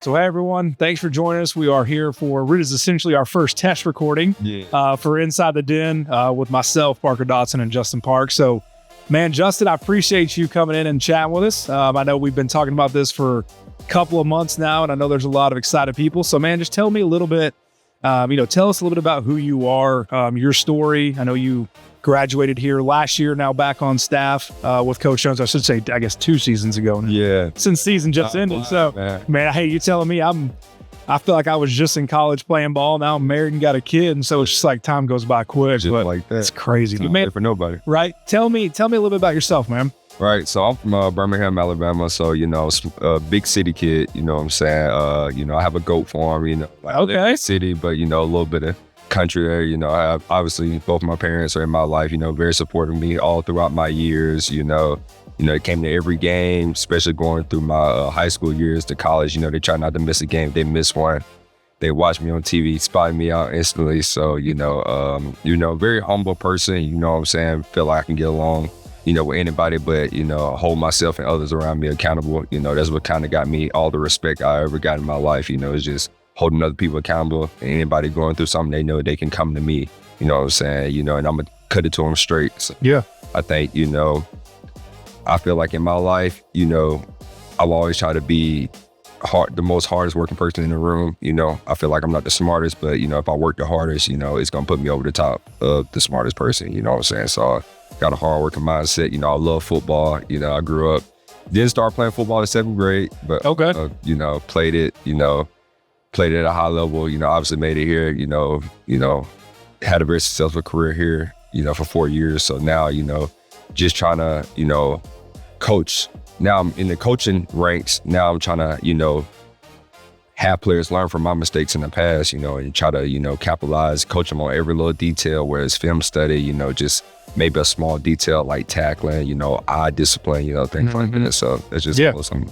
So, hey, everyone, thanks for joining us. We are here for, it is essentially our first test recording for Inside the Den with myself, Parker Dotson, and Justin Park. So, man, Justin, I appreciate you coming in and chatting with us. I know we've been talking about this for a couple of months now, and I know there's a lot of excited people. So, man, just tell me a little bit, tell us a little bit about who you are, your story. I know you graduated here last year, now back on staff with Coach Jones. I should say, I guess 2 seasons ago. Yeah. Since season just ended. So, man, hey, you telling me I feel like I was just in college playing ball. Now I'm married and got a kid. And so it's just like time goes by quick. Just but like that. It's crazy. It's man, for nobody. Right. Tell me a little bit about yourself, man. Right. So I'm from Birmingham, Alabama. So, a big city kid, you know what I'm saying? I have a goat farm, Okay. City, but, a little bit of country there. I have, obviously both my parents are in my life, very supportive of me all throughout my years, they came to every game, especially going through my high school years to college. They try not to miss a game. If they miss one, they watch me on TV, spy me out instantly. So, very humble person, you know what I'm saying? Feel like I can get along, with anybody, but, hold myself and others around me accountable. That's what kind of got me all the respect I ever got in my life, is just holding other people accountable. And anybody going through something, they know they can come to me, you know what I'm saying? And I'm going to cut it to them straight. So yeah. I think, I feel like in my life, I'll always try to be the most hardest working person in the room. I feel like I'm not the smartest, but, if I work the hardest, it's going to put me over the top of the smartest person, you know what I'm saying? So I got a hard working mindset. I love football. I grew up, didn't start playing football in 7th grade, but, played it, played it at a high level, obviously made it here, had a very successful career here, for 4 years. So now, just trying to, coach. Now I'm in the coaching ranks. Now I'm trying to, have players learn from my mistakes in the past, and try to, capitalize, coach them on every little detail, whether it's film study, just maybe a small detail like tackling, eye discipline, things like that. So that's just awesome.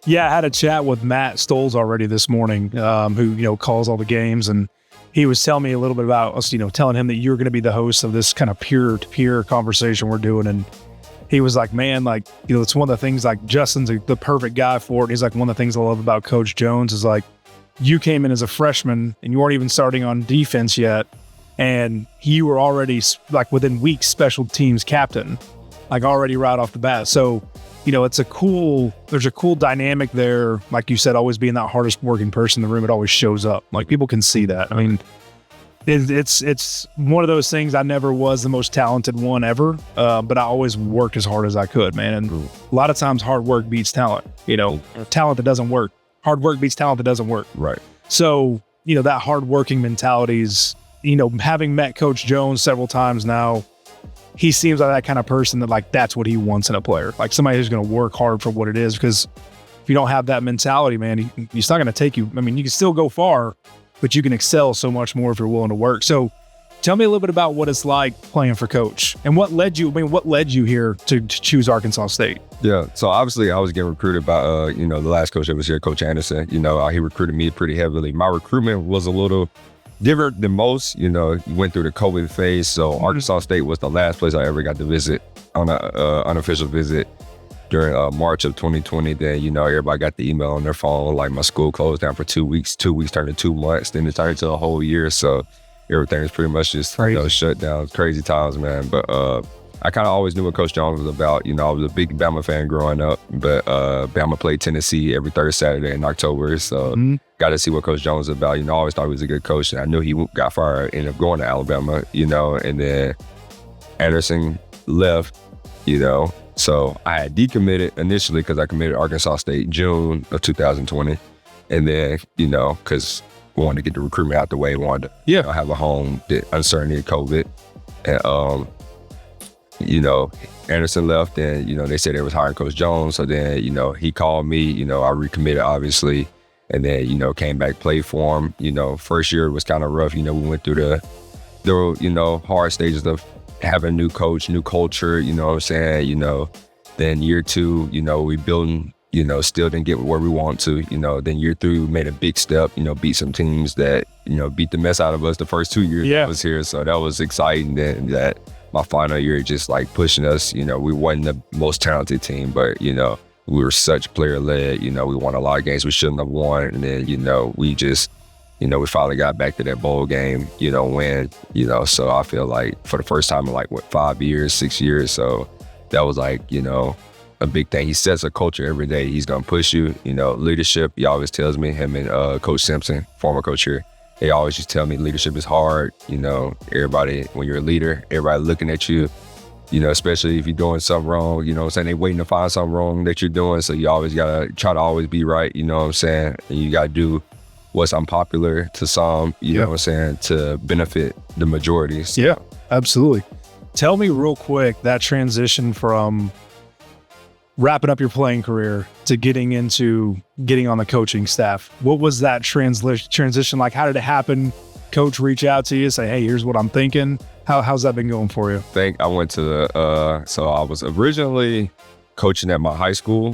Yeah, I had a chat with Matt Stoles already this morning, who, calls all the games. And he was telling me a little bit about us, telling him that you're going to be the host of this kind of peer-to-peer conversation we're doing. And he was like, man, like, it's one of the things, like, Justin's the perfect guy for it. And he's like, one of the things I love about Coach Jones is, like, you came in as a freshman and you weren't even starting on defense yet. And you were already, like, within weeks, special teams captain, like, already right off the bat. So, there's a cool dynamic there. Like you said, always being that hardest working person in the room, it always shows up. Like, people can see that. I mean, it's one of those things. I never was the most talented one ever, but I always worked as hard as I could, man. And a lot of times hard work beats talent, talent that doesn't work. Hard work beats talent that doesn't work. Right. So, that hard working mentality is, having met Coach Jones several times now, he seems like that kind of person that, like, that's what he wants in a player. Like, somebody who's going to work hard for what it is, because if you don't have that mentality, man, it's not going to take you. I mean, you can still go far, but you can excel so much more if you're willing to work. So tell me a little bit about what it's like playing for Coach and what led you here to choose Arkansas State? Yeah. So obviously I was getting recruited by, the last coach that was here, Coach Anderson. He recruited me pretty heavily. My recruitment was a little different than most. You went through the COVID phase. So Arkansas State was the last place I ever got to visit on an unofficial visit during March of 2020. Then, everybody got the email on their phone, like my school closed down for 2 weeks. 2 weeks turned to 2 months. Then it turned into a whole year. So everything was pretty much just shut down. Crazy times, man. But I kind of always knew what Coach Jones was about. I was a big Bama fan growing up, but Bama played Tennessee every third Saturday in October. So got to see what Coach Jones was about. I always thought he was a good coach. And I knew he got fired, ended up going to Alabama, and then Anderson left, So I had decommitted initially because I committed Arkansas State June of 2020. And then, because we wanted to get the recruitment out the way, wanted to have a home, the uncertainty of COVID. And, Anderson left and, they said they was hiring Coach Jones. So then, he called me, I recommitted obviously. And then, came back, played for him. First year was kind of rough. We went through the hard stages of having a new coach, new culture, you know what I'm saying? Then year 2, we building, still didn't get where we want to, then year 3, we made a big step, beat some teams that, beat the mess out of us the first 2 years I was here. So that was exciting. Then that my final year, just like pushing us, we wasn't the most talented team, but, we were such player-led. You know, we won a lot of games we shouldn't have won. And then, you know, we just, you know, we finally got back to that bowl game, you know, win, you know. So I feel like for the first time in like, 5 years, 6 years. So that was like, you know, a big thing. He sets a culture every day. He's going to push you, you know, leadership. He always tells me, him and Coach Simpson, former coach here, they always just tell me leadership is hard. You know, everybody, when you're a leader, everybody looking at you, you know, especially if you're doing something wrong, you know what I'm saying? They waiting to find something wrong that you're doing. So you always got to try to always be right, you know what I'm saying? And you got to do what's unpopular to some, you know what I'm saying, to benefit the majorities. Yeah, absolutely. Tell me real quick that transition from wrapping up your playing career to getting on the coaching staff. What was that transition like? How did it happen? Coach reach out to you, say, hey, here's what I'm thinking. How's that been going for you? I think I went to so I was originally coaching at my high school.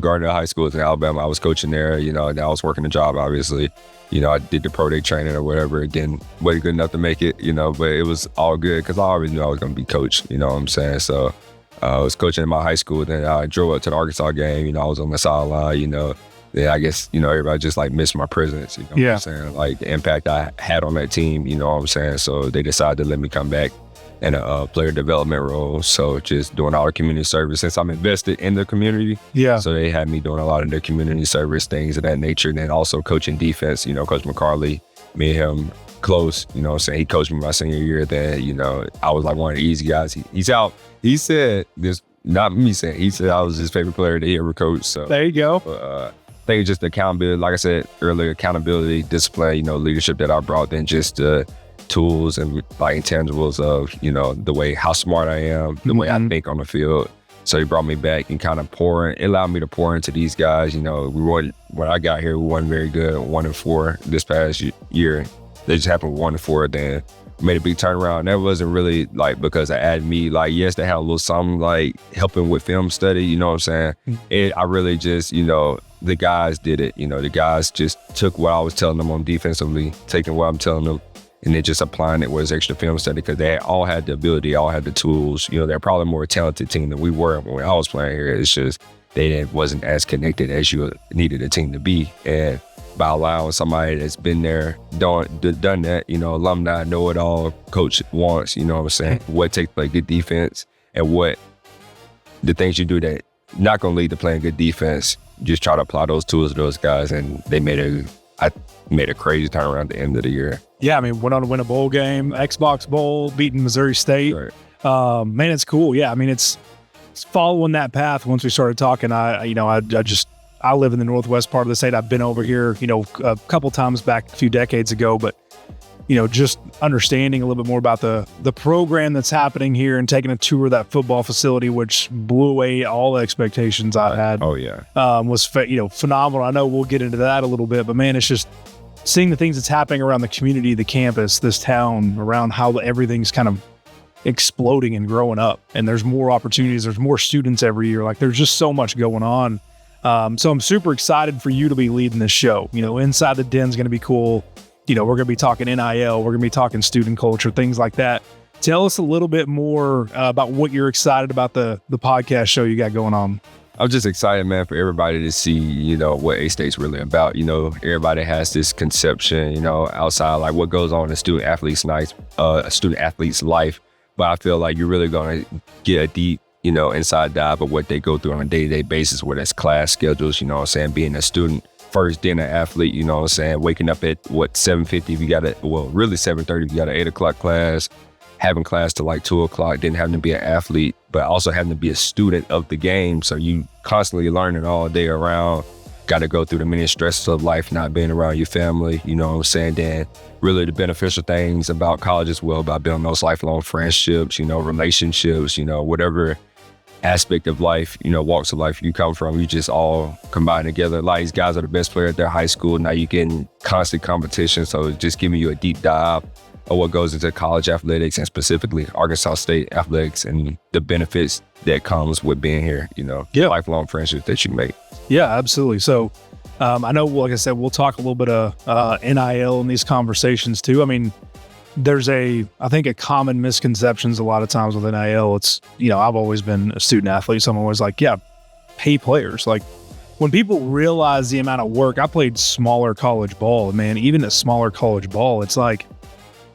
Gardner High School in Alabama. I was coaching there, you know, and I was working a job, obviously. You know, I did the pro day training or whatever. It wasn't good enough to make it, you know, but it was all good because I always knew I was going to be coached, you know what I'm saying? So I was coaching at my high school. Then I drove up to the Arkansas game. You know, I was on the sideline, you know. Then I guess, you know, everybody just like missed my presence, you know what I'm saying? Like the impact I had on that team, you know what I'm saying? So they decided to let me come back in a player development role. So just doing all the community service since I'm invested in the community. Yeah. So they had me doing a lot of their community service things of that nature. And then also coaching defense, you know, Coach McCarley, me and him close, you know what I'm saying? He coached me my senior year. Then, you know, I was like one of the easy guys. He's out. He said this, not me saying, he said I was his favorite player that he ever coached. So there you go. I think it's just accountability, like I said earlier, accountability, discipline, you know, leadership that I brought, then just tools and like intangibles of, you know, the way, how smart I am, the way I think on the field. So he brought me back and kind of it allowed me to pour into these guys. You know, when I got here, we weren't very good, 1-4 this past year. They just happened 1-4, then made a big turnaround. That wasn't really like because I added me, like, yes, they had a little something like helping with film study, you know what I'm saying? I really just, you know, the guys did it. You know, the guys just took what I was telling them on defensively, taking what I'm telling them, and then just applying it with extra film study because they all had the ability, all had the tools. You know, they're probably a more talented team than we were when I was playing here. It's just they wasn't as connected as you needed a team to be. And by allowing somebody that's been there, done that, you know, alumni, know-it-all, coach wants, you know what I'm saying, what takes to play good defense and what the things you do that not going to lead to playing good defense, just try to apply those tools to those guys. And they made a crazy turnaround at the end of the year. Yeah, I mean, went on to win a bowl game, Xbox Bowl, beating Missouri State. Right. Man, it's cool. Yeah, I mean, it's following that path. Once we started talking, I live in the northwest part of the state. I've been over here, you know, a couple times back a few decades ago, but, you know, just understanding a little bit more about the program that's happening here and taking a tour of that football facility, which blew away all the expectations I had. Oh, yeah. Was phenomenal. I know we'll get into that a little bit, but man, it's just seeing the things that's happening around the community, the campus, this town, around how everything's kind of exploding and growing up. And there's more opportunities. There's more students every year. Like, there's just so much going on. So I'm super excited for you to be leading this show. You know, Inside the Den is going to be cool. You know, we're going to be talking NIL. We're going to be talking student culture, things like that. Tell us a little bit more about what you're excited about the podcast show you got going on. I'm just excited, man, for everybody to see, you know, what A-State's really about. You know, everybody has this conception, you know, outside, like what goes on in a student athlete's life. But I feel like you're really going to get a deep, you know, inside dive of what they go through on a day-to-day basis, whether it's class schedules, you know what I'm saying, being a student first, then an athlete, you know what I'm saying, waking up at, 7:50 if you got really 7:30 if you got an 8 o'clock class, having class till like 2 o'clock, then having to be an athlete, but also having to be a student of the game. So you constantly learning all day around, got to go through the many stresses of life, not being around your family, you know what I'm saying? Then really the beneficial things about college as well, about building those lifelong friendships, you know, relationships, you know, whatever aspect of life, you know, walks of life you come from, you just all combine together. A lot of these guys are the best player at their high school. Now you're getting constant competition. So it's just giving you a deep dive of what goes into college athletics and specifically Arkansas State athletics and the benefits that comes with being here, you know, lifelong friendships that you make. Yeah, absolutely. So I know, like I said, we'll talk a little bit of NIL in these conversations too. I mean, there's I think a common misconceptions a lot of times with NIL. It's, you know, I've always been a student athlete, so I'm always like, yeah, pay players. Like when people realize the amount of work, I played smaller college ball, and man, even at smaller college ball, it's like,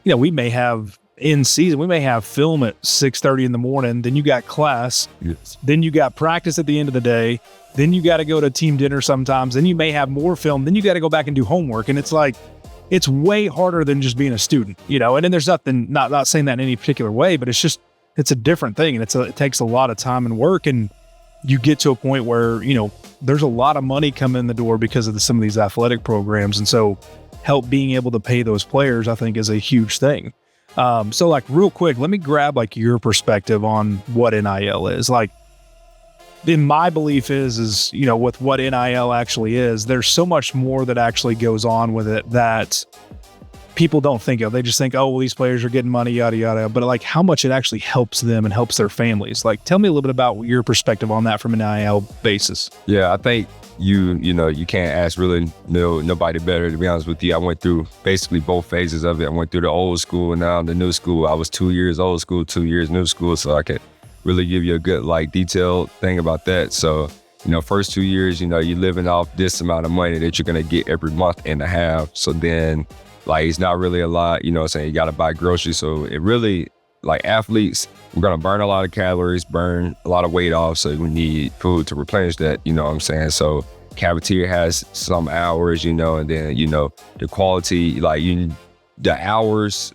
we may have in season, we may have film at 6:30 in the morning. Then you got class. Yes. Then you got practice at the end of the day. Then you got to go to team dinner sometimes. Then you may have more film. Then you got to go back and do homework. And it's like, it's way harder than just being a student, and then there's nothing, not saying that in any particular way, but it's a different thing. And it takes a lot of time and work. And you get to a point where, there's a lot of money coming in the door because of some of these athletic programs. And so help being able to pay those players, I think, is a huge thing. So like real quick, let me grab like your perspective on what NIL is. Like, in my belief is, with what NIL actually is, there's so much more that actually goes on with it that people don't think of. They just think, oh, well, these players are getting money, yada, yada. But like how much it actually helps them and helps their families. Like, tell me a little bit about your perspective on that from an NIL basis. Yeah, I think you can't ask really nobody better, to be honest with you. I went through basically both phases of it. I went through the old school and now the new school. I was 2 years old school, 2 years new school. So I could really give you a good detailed thing about that. So, first 2 years, you're living off this amount of money that you're going to get every month and a half. So then it's not really a lot, you got to buy groceries. So it really, athletes, we're going to burn a lot of calories, burn a lot of weight off. So we need food to replenish that, So cafeteria has some hours, and then, the quality, the hours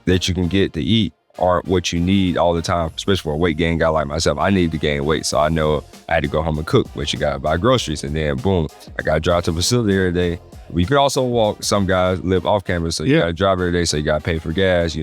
that you can get to eat aren't what you need all the time, especially for a weight gain guy like myself. I need to gain weight, so I know I had to go home and cook, but you gotta buy groceries, and then boom, I gotta drive to the facility every day. We could also walk. Some guys live off campus, so you gotta drive every day, so you gotta pay for gas.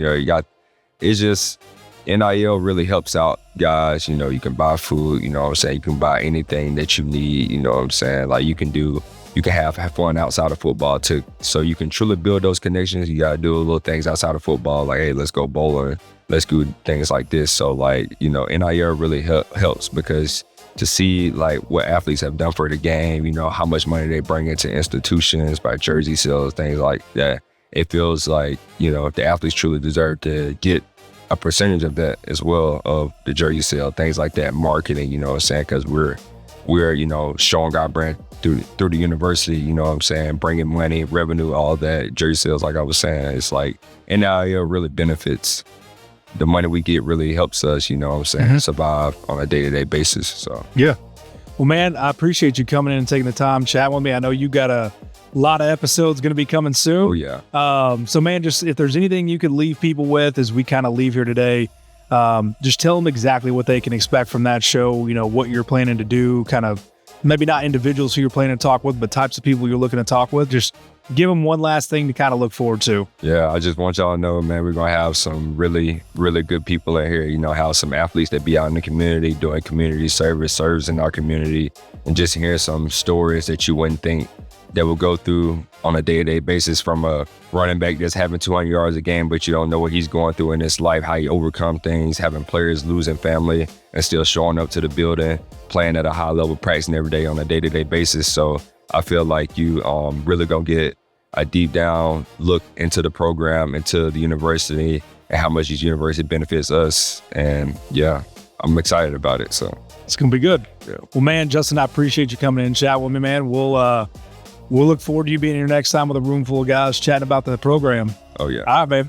It's just NIL really helps out guys. You can buy food. You can buy anything that you need. You can have fun outside of football too. So you can truly build those connections. You gotta do little things outside of football, like, hey, let's go bowling, let's do things like this. So NIL really helps because to see what athletes have done for the game, how much money they bring into institutions by jersey sales, things like that. It feels like, if the athletes truly deserve to get a percentage of that as well, of the jersey sale, things like that, marketing, because we're showing our brand through the university, bringing money, revenue, all that, jersey sales, like I was saying. It's NIL really benefits. The money we get really helps us, survive on a day-to-day basis. So yeah. Well, man, I appreciate you coming in and taking the time, chatting with me. I know you got a lot of episodes going to be coming soon. Oh, yeah. So, man, just if there's anything you could leave people with as we kind of leave here today, just tell them exactly what they can expect from that show, what you're planning to do, kind of maybe not individuals who you're planning to talk with, but types of people you're looking to talk with. Just give them one last thing to kind of look forward to. Yeah, I just want y'all to know, man, we're going to have some really, really good people in here. Have some athletes that be out in the community doing community serves in our community, and just hear some stories that you wouldn't think that will go through on a day-to-day basis, from a running back that's having 200 yards a game, but you don't know what he's going through in his life, how he overcome things, having players losing family and still showing up to the building, playing at a high level, practicing every day on a day-to-day basis. So I feel like you really gonna get a deep down look into the program, into the university, and how much each university benefits us. And yeah, I'm excited about it. So it's gonna be good. Yeah. Well, man, Justin, I appreciate you coming in and chat with me, man. We'll look forward to you being here next time with a room full of guys chatting about the program. Oh, yeah. All right, babe.